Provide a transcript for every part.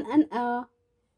أنقى.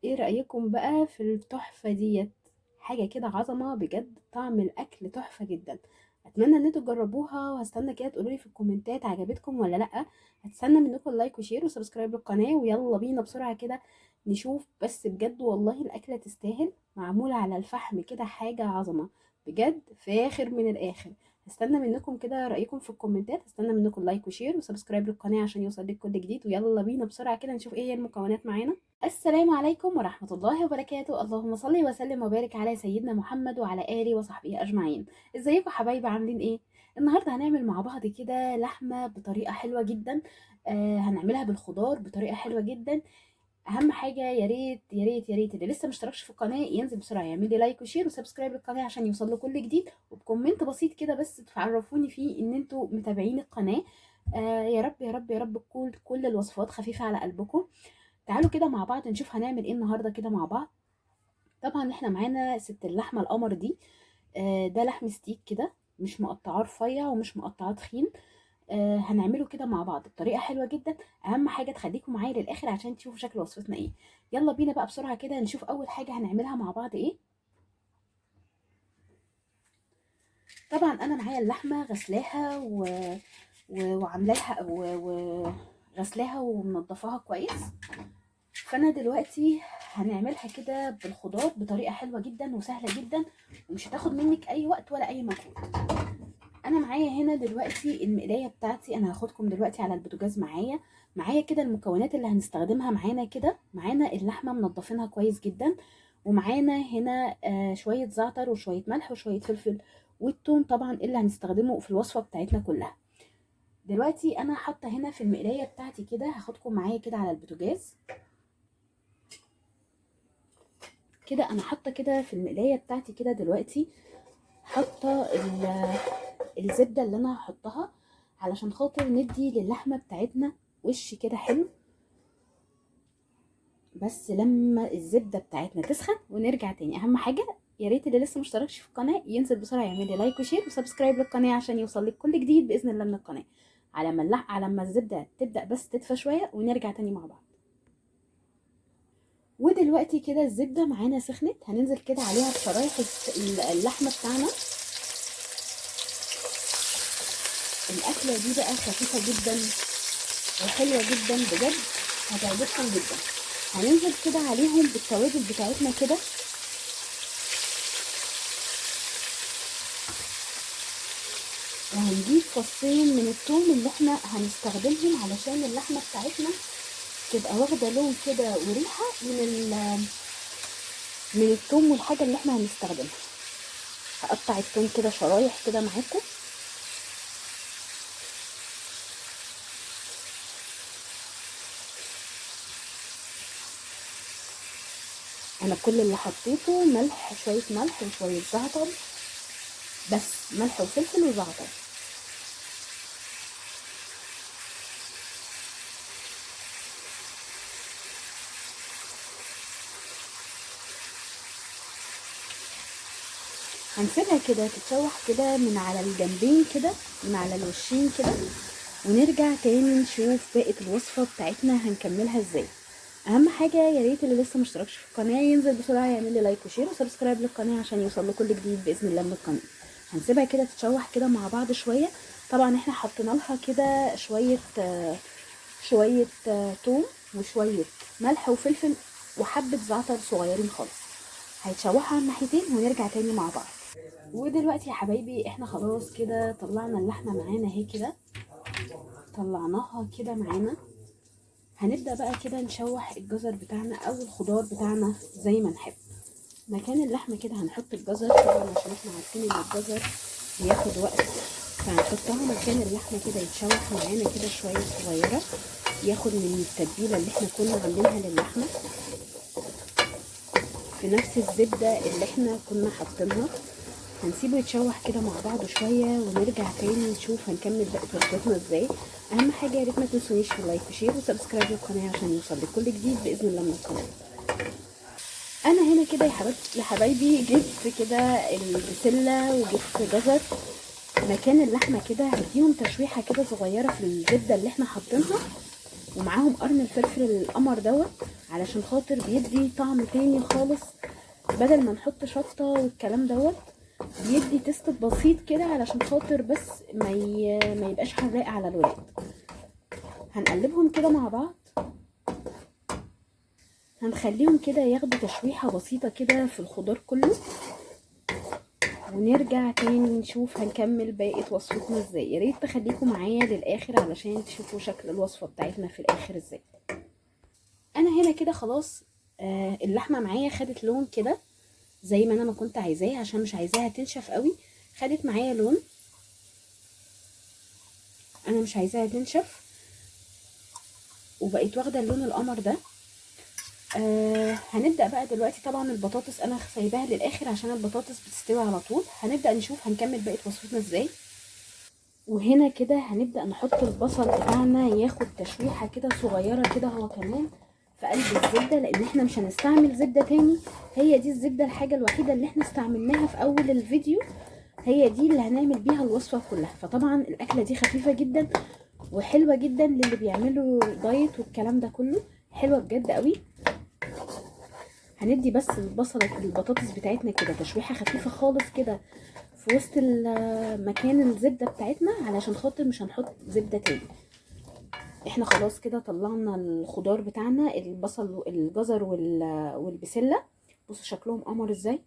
ايه رأيكم بقى في التحفة ديت؟ حاجة كده عظمة بجد، طعم الأكل تحفة جدا. أتمنى إن انتوا تجربوها، وهستنى كده تقولولي في الكومنتات عجبتكم ولا لأ. هتستنى منكم لايك وشير وسبسكرايب للقناة، ويلا بينا بسرعة كده نشوف. بس بجد والله الأكلة تستاهل، معمولة على الفحم كده، حاجة عظمة بجد، فاخر من الآخر. هستنى منكم كده رأيكم في الكومنتات، هستنى منكم لايك وشير وسبسكرايب للقناة عشان يوصلك كل جديد. ويلا بينا بسرعة كده نشوف ايه هي المكونات معانا. السلام عليكم ورحمة الله وبركاته. اللهم صل وسلم وبارك على سيدنا محمد وعلى آله وصحبه أجمعين. ازيكم حبايبي، عاملين ايه؟ النهاردة هنعمل مع بعض كده لحمة بطريقة حلوة جدا. هنعملها بالخضار بطريقة حلوة جدا. اهم حاجه، يا ريت يا ريت يا ريت اللي لسه مشتركش في القناه ينزل بسرعه يعمل لي لايك وشير وسبسكرايب للقناه عشان يوصل له كل جديد، وبكومنت بسيط كده بس تعرفوني فيه ان انتوا متابعين القناه. يا رب يا رب يا رب تكون كل الوصفات خفيفه على قلبكم. تعالوا كده مع بعض نشوف هنعمل ايه النهارده كده مع بعض. طبعا احنا معانا ست اللحمه القمر دي. ده لحم ستيك كده، مش مقطعاه رفيع ومش مقطعاه تخين. هنعمله كده مع بعض بطريقه حلوه جدا. اهم حاجه تخليكم معايا للاخر عشان تشوفوا شكل وصفتنا ايه. يلا بينا بقى بسرعه كده نشوف اول حاجه هنعملها مع بعض ايه. طبعا انا معايا اللحمه غسلاها وعاملاها غسلاها ومنضفاها كويس. فانا دلوقتي هنعملها كده بالخضار بطريقه حلوه جدا وسهله جدا، ومش هتاخد منك اي وقت ولا اي مجهود. انا معايا هنا دلوقتي المقلايه بتاعتي، انا هاخدكم دلوقتي على البوتاجاز. معايا كده المكونات اللي هنستخدمها. معانا كده، معانا اللحمه منضفينها كويس جدا، ومعانا هنا شويه زعتر وشويه ملح وشويه فلفل، والثوم طبعا اللي هنستخدمه في الوصفه بتاعتنا كلها. دلوقتي انا حاطه هنا في المقلايه بتاعتي كده، هاخدكم معايا كده على البوتاجاز. كده انا حاطه كده في المقلايه بتاعتي كده دلوقتي، حاطه الزبده اللي انا هحطها علشان خاطر ندي للحمه بتاعتنا وش كده حلو. بس لما الزبده بتاعتنا تسخن ونرجع تاني. اهم حاجه يا ريت اللي لسه مشتركش في القناه ينزل بسرعه يعمل لي لايك وشير وسبسكرايب للقناه عشان يوصل لك كل جديد باذن الله من القناه. على ما الزبده تبدا بس تدفى شويه ونرجع تاني مع بعض. ودلوقتي كده الزبده معانا سخنت، هننزل كده عليها بشرايح اللحمه بتاعنا. الاكله دي بقى خفيفه جدا وحلوه جدا بجد، هتعجبكم جدا. هننزل كده عليهم بالتوابل بتاعتنا كده. وهنجيب فصين من الثوم اللي احنا هنستخدمهم علشان اللحمه بتاعتنا تبقى واخده لون كده وريحه من الثوم والحاجه اللي احنا هنستخدمها. هقطع الثوم كده شرايح كده معاكم. انا كل اللي حطيته ملح، شويه ملح وشويه زعتر، بس ملح وفلفل وزعتر. هنسيبها كده تتشوح كده من على الجنبين كده، من على الوشين كده، ونرجع تاني نشوف باقي الوصفه بتاعتنا هنكملها ازاي. اهم حاجه يا ريت اللي لسه مشتركش في القناه ينزل بسرعه يعمل لي لايك وشير وسبسكرايب للقناه عشان يوصل له كل جديد باذن الله من القناه. هنسيبها كده تتشوح كده مع بعض شويه. طبعا احنا حطينا لها كده شويه توم وشويه ملح وفلفل وحبه زعتر صغيرين خالص. هيتشوحوا على الناحيتين ونرجع تاني مع بعض. ودلوقتي يا حبايبي احنا خلاص كده طلعنا اللحمه معانا اهي كده، طلعناها كده معانا. هنبدأ بقى كده نشوح الجزر بتاعنا او الخضار بتاعنا زي ما نحب. مكان اللحمة كده هنحط الجزر طبعا عشان احنا عارفين ان الجزر بياخد وقت، فهنحطها مكان اللحمة كده يتشوح معانا كده شوية صغيرة، ياخد من التتبيلة اللي احنا كنا عاملينها للحمة في نفس الزبدة اللي احنا كنا حاطينها. هنسيبه يتشوح كده مع بعض شويه ونرجع تاني نشوف هنكمل باقي وصفتنا ازاي. اهم حاجه يا ريت ما تنسونيش في لايك وشير وسبسكرايب للقناه عشان يوصل لك كل جديد باذن الله من القناه. انا هنا كده يا حبايبي جبت كده البسله وجبت جزر. مكان اللحمه كده هديهم تشويحه كده صغيره في الزبده اللي احنا حاطينها، ومعاهم قرن الفلفل القمر دوت. علشان خاطر بيدي طعم تاني خالص، بدل ما نحط شطه والكلام دوت بيدي تيست بسيط كده علشان خاطر بس ما يبقاش حراق على الولاد. هنقلبهم كده مع بعض، هنخليهم كده ياخدوا تشويحه بسيطه كده في الخضار كله، ونرجع تاني نشوف هنكمل باقي وصفتنا ازاي. يا ريت تخليكم معايا للاخر علشان تشوفوا شكل الوصفه بتاعتنا في الاخر ازاي. انا هنا كده خلاص اللحمه معايا خدت لون كده زي ما انا ما كنت عايزاه، عشان مش عايزاها تنشف قوي. خدت معايا لون، انا مش عايزاها تنشف، وبقيت واخده اللون القمر ده. هنبدا بقى دلوقتي. طبعا البطاطس انا سايباها للاخر عشان البطاطس بتستوي على طول. هنبدا نشوف هنكمل بقيه وصفتنا ازاي. وهنا كده هنبدا نحط البصل بتاعنا ياخد تشويحه كده صغيره كده هو كمان في قلب الزبده، لان احنا مش هنستعمل زبده تاني. هي دي الزبده الحاجه الوحيده اللي احنا استعملناها في اول الفيديو، هي دي اللي هنعمل بيها الوصفه كلها. فطبعا الاكله دي خفيفه جدا وحلوه جدا للي بيعملوا دايت والكلام ده كله، حلوه بجد قوي. هندي بس البطاطس بتاعتنا كده تشويحه خفيفه خالص كده في وسط مكان الزبده بتاعتنا، علشان خاطر مش هنحط زبده تاني. احنا خلاص كده طلعنا الخضار بتاعنا، البصل والجزر والبسله، بصوا شكلهم قمر ازاي.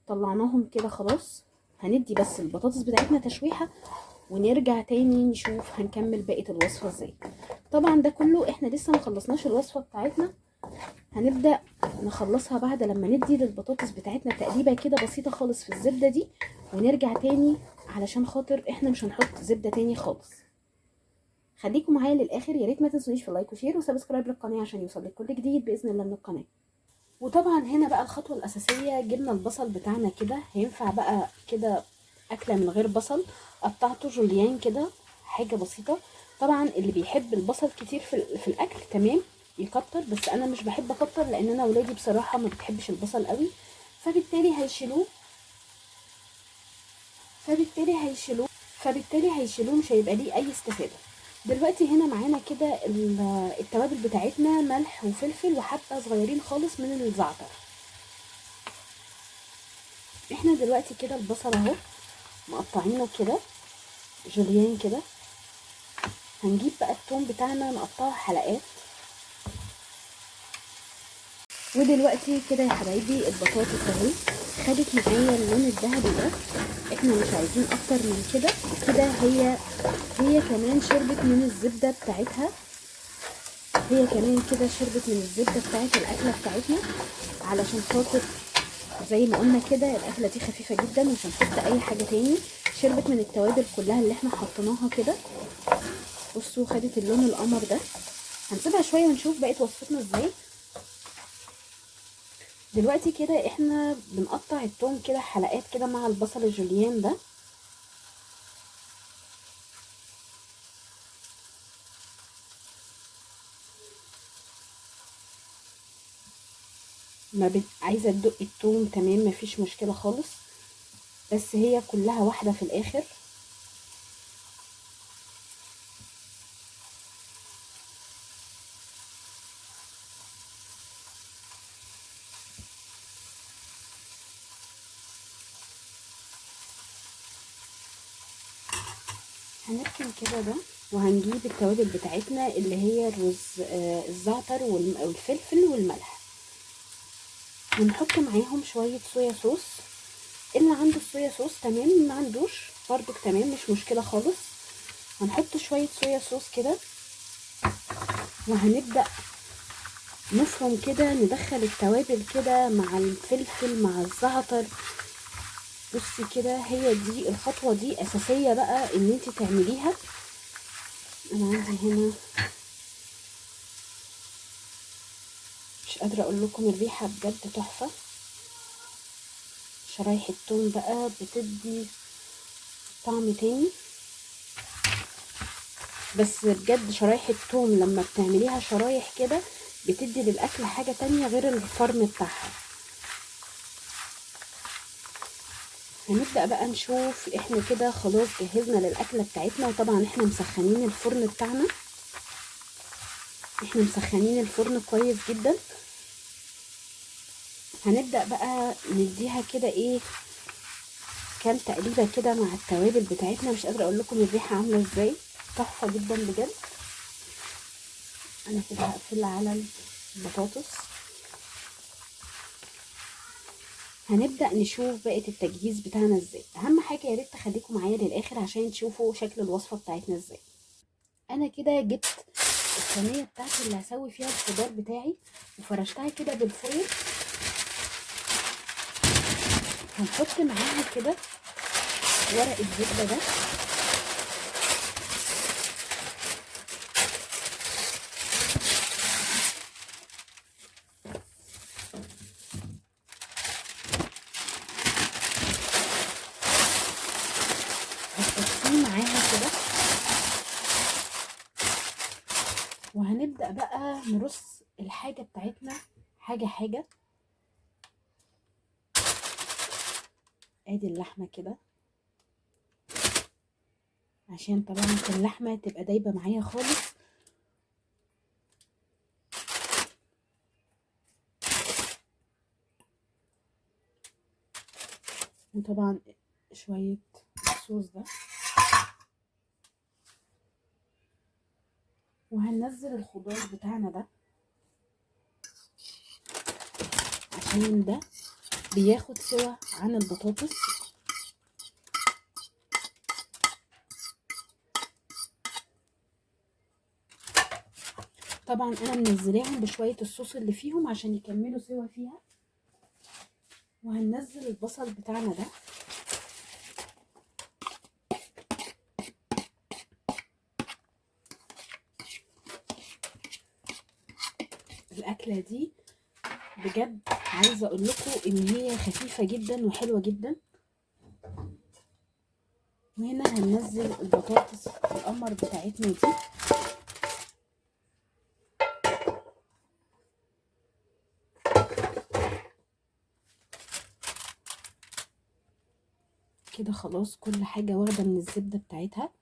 طلعناهم كده خلاص. هندي بس البطاطس بتاعتنا تشويحه ونرجع تاني نشوف هنكمل بقيه الوصفه ازاي. طبعا ده كله احنا لسه مخلصناش الوصفه بتاعتنا، هنبدا نخلصها بعد لما ندي للبطاطس بتاعتنا تقليبه كده بسيطه خالص في الزبده دي، ونرجع تاني علشان خاطر احنا مش هنحط زبده تاني خالص. خليكم معايا للاخر. يا ريت ما تنسونيش في لايك وشير وسبسكرايب للقناه عشان يوصلك كل جديد باذن الله من القناه. وطبعا هنا بقى الخطوه الاساسيه، جبنا البصل بتاعنا كده. هينفع بقى كده اكله من غير بصل، قطعته جوليان كده حاجه بسيطه. طبعا اللي بيحب البصل كتير في الاكل تمام يكتر، بس انا مش بحب اكتر لان انا ولادي بصراحه ما بتحبش البصل قوي، فبالتالي هيشيلوه فبالتالي هيشيلوه مش هيبقى ليه اي استفاده. دلوقتي هنا معانا كده التوابل بتاعتنا، ملح وفلفل وحبه صغيرين خالص من الزعتر. احنا دلوقتي كده البصل اهو مقطعينه كده جوليان كده. هنجيب بقى الثوم بتاعنا نقطعه حلقات. ودلوقتي كده يا حبايبي البطاطس اهي خدت معايا اللون الذهبي ده، احنا مش عايزين اكتر من كده. كده هي كمان شربت من الزبده بتاعتها، هي كمان كده شربت من الزبده بتاعت الاكله بتاعتنا، علشان خاطر زي ما قلنا كده الاكله دي خفيفه جدا ومش هنحط اي حاجه تاني. شربت من التوابل كلها اللي احنا حطيناها كده. بصوا خدت اللون القمر ده. هنسيبها شويه ونشوف بقيه وصفتنا ازاي. دلوقتي كده احنا بنقطع الثوم كده حلقات كده مع البصل الجوليان ده. ما عايزه تدق الثوم تمام مفيش مشكله خالص، بس هي كلها واحده في الاخر. هنركن كده ده، وهنجيب التوابل بتاعتنا اللي هي الرز، الزعتر والفلفل والملح، ونحط معاهم شويه صويا صوص. اللي عنده الصويا صوص تمام، ما عندوش برضو تمام مش مشكله خالص. هنحط شويه صويا صوص كده، وهنبدا نفرم كده، ندخل التوابل كده مع الفلفل مع الزعتر. بصي كده هي دي الخطوه دي اساسيه بقى ان انت تعمليها. انا عندي هنا مش قادره اقول لكم الريحه بجد تحفه. شرايح الثوم بقى بتدي طعم تاني، بس بجد شرايح الثوم لما بتعمليها شرايح كده بتدي للاكل حاجه تانية غير الفرم بتاعها. هنبدا بقى نشوف. احنا كده خلاص جهزنا للاكله بتاعتنا، وطبعا احنا مسخنين الفرن بتاعنا. احنا مسخنين الفرن كويس جدا. هنبدأ بقى نديها كده ايه كام تقليبة كده مع التوابل بتاعتنا. مش قادرة اقول لكم الريحة عاملة ازاي، تحفة جدا بجد. انا كده هقفل على البطاطس. هنبدأ نشوف بقية التجهيز بتاعنا ازاي. اهم حاجة يا ريت تخليكم معايا للاخر عشان تشوفوا شكل الوصفة بتاعتنا ازاي. انا كده جبت الصينية بتاعتي اللي هسوي فيها الخضار بتاعي وفرشتها كده بالفويل. هنحط معاها كده ورق الزبدة ده، هتحطيه معاها كده. وهنبدأ بقى نرص الحاجة بتاعتنا حاجة حاجة. ادي اللحمة كده عشان طبعا اللحمة تبقى دايبة معايا خالص. وطبعا شوية الصوص ده. وهننزل الخضار بتاعنا ده عشان ده بياخد سوا عن البطاطس. طبعا انا منزلاهم بشوية الصوص اللي فيهم عشان يكملوا سوا فيها. وهننزل البصل بتاعنا ده. الاكله دي بجد عايزه اقول لكم ان هي خفيفه جدا وحلوه جدا. وهنا هننزل البطاطس القمر بتاعتنا دي. كده خلاص كل حاجه واخده من الزبده بتاعتها.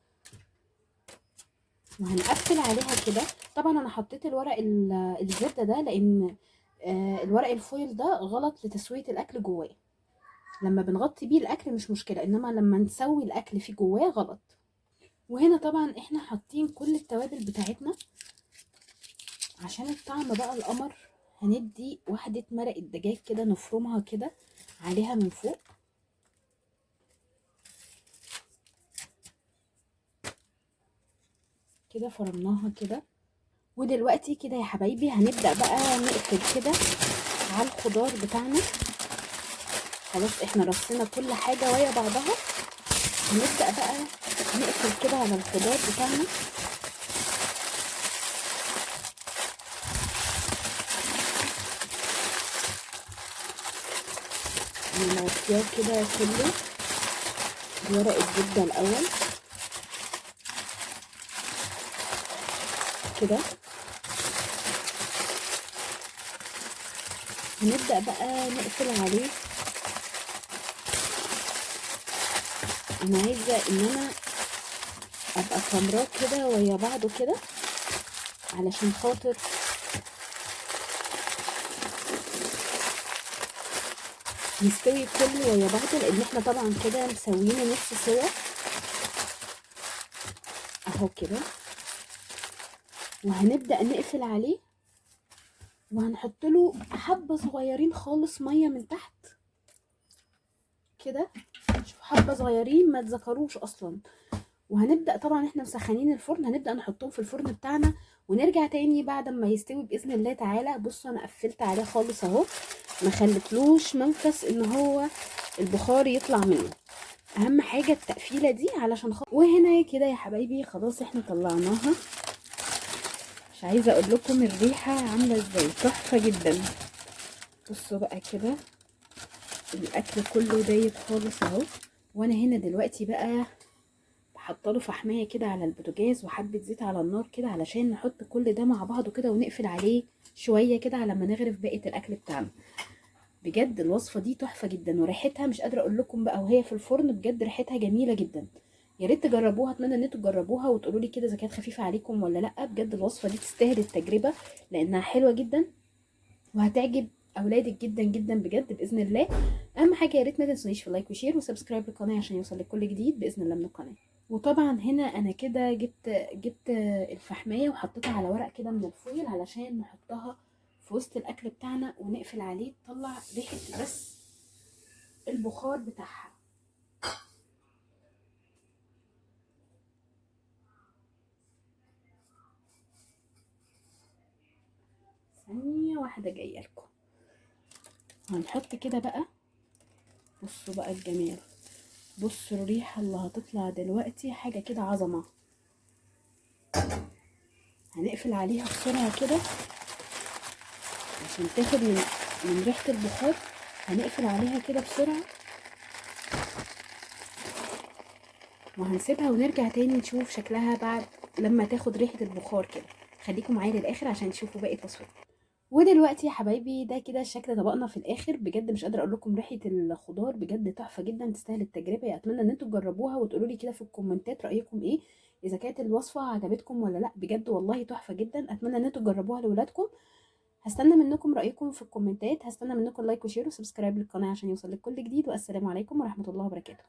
وهنقفل عليها كده. طبعا انا حطيت الورق الزبده ده لان الورق الفويل ده غلط لتسويه الاكل جواه. لما بنغطي بيه الاكل مش مشكله، انما لما نسوي الاكل فيه جواه غلط. وهنا طبعا احنا حاطين كل التوابل بتاعتنا عشان الطعم بقى القمر. هندي واحدة مرق الدجاج كده نفرمها كده عليها من فوق كده، فرمناها كده. ودلوقتي كده يا حبايبي هنبدأ بقى نقفل كده على الخضار بتاعنا. خلاص احنا رصينا كل حاجة ويا بعضها. هنبدأ بقى نقفل كده على الخضار بتاعنا. نغطياه كده كله بورق الزبدة الأول كده. هنبدأ بقى نقفل عليه. انا عايزة ان انا ابقى خمراه كده ويا بعضه كده علشان خاطر يستوي كله ويا بعضه، لان احنا طبعا كده مسوينه نص سوا اهو كده. وهنبدأ نقفل عليه وهنحط له حبة صغيرين خالص مية من تحت كده. شوف حبة صغيرين ما تذكروش اصلا. وهنبدأ طبعا احنا مسخنين الفرن، هنبدأ نحطهم في الفرن بتاعنا ونرجع تاني بعد ما يستوي بإذن الله تعالى. بصوا انا قفلت عليه خالص اهو، ما خلتلوش منفس ان هو البخار يطلع منه. اهم حاجة التقفيلة دي علشان وهنا كده يا حبايبي خلاص احنا طلعناها. مش عايزة اقول لكم الريحة عاملة ازاي، تحفة جدا. بصوا بقى كده الاكل كله دايب خالص اهو. وانا هنا دلوقتي بقى حاطه فحمايه كده على البوتاجاز وحبه زيت على النار كده علشان نحط كل ده مع بعضه كده ونقفل عليه شويه كده على ما نغرف بقيه الاكل بتاعنا. بجد الوصفه دي تحفه جدا وريحتها مش قادره اقول لكم بقى، وهي في الفرن بجد ريحتها جميله جدا. يا ريت تجربوها، اتمنى ان انتوا تجربوها وتقولوا لي كده اذا كانت خفيفه عليكم ولا لا. بجد الوصفه دي تستاهل التجربه لانها حلوه جدا وهتعجب اولادك جدا جدا بجد باذن الله. اهم حاجه يا ريت ما تنسونيش في لايك وشير وسبسكرايب للقناه عشان يوصلك كل جديد باذن الله من القناه. وطبعا هنا انا كده جبت الفحمية وحطيتها على ورق كده من الفويل علشان نحطها في وسط الاكل بتاعنا ونقفل عليه تطلع ريحة بس البخار بتاعها. ثانية واحدة جاية لكم. هنحط كده بقى، بصوا بقى الجمال، بصوا الريحة اللي هتطلع دلوقتي حاجة كده عظمة. هنقفل عليها بسرعة كده عشان تاخد من ريحة البخار. هنقفل عليها كده بسرعة وهنسيبها ونرجع تاني نشوف شكلها بعد لما تاخد ريحة البخار كده. خليكم معايا للآخر عشان تشوفوا باقي التصوير. ودلوقتي يا حبايبي ده كده شكل طبقنا في الاخر. بجد مش قادره اقول لكم ريحه الخضار بجد تحفه جدا تستاهل التجربه. اتمنى ان انتوا تجربوها وتقولوا لي كده في الكومنتات رايكم ايه، اذا كانت الوصفه عجبتكم ولا لا. بجد والله تحفه جدا، اتمنى ان انتوا تجربوها لاولادكم. هستنى منكم رايكم في الكومنتات، هستنى منكم لايك وشير وسبسكرايب للقناه عشان يوصلك كل جديد. والسلام عليكم ورحمه الله وبركاته.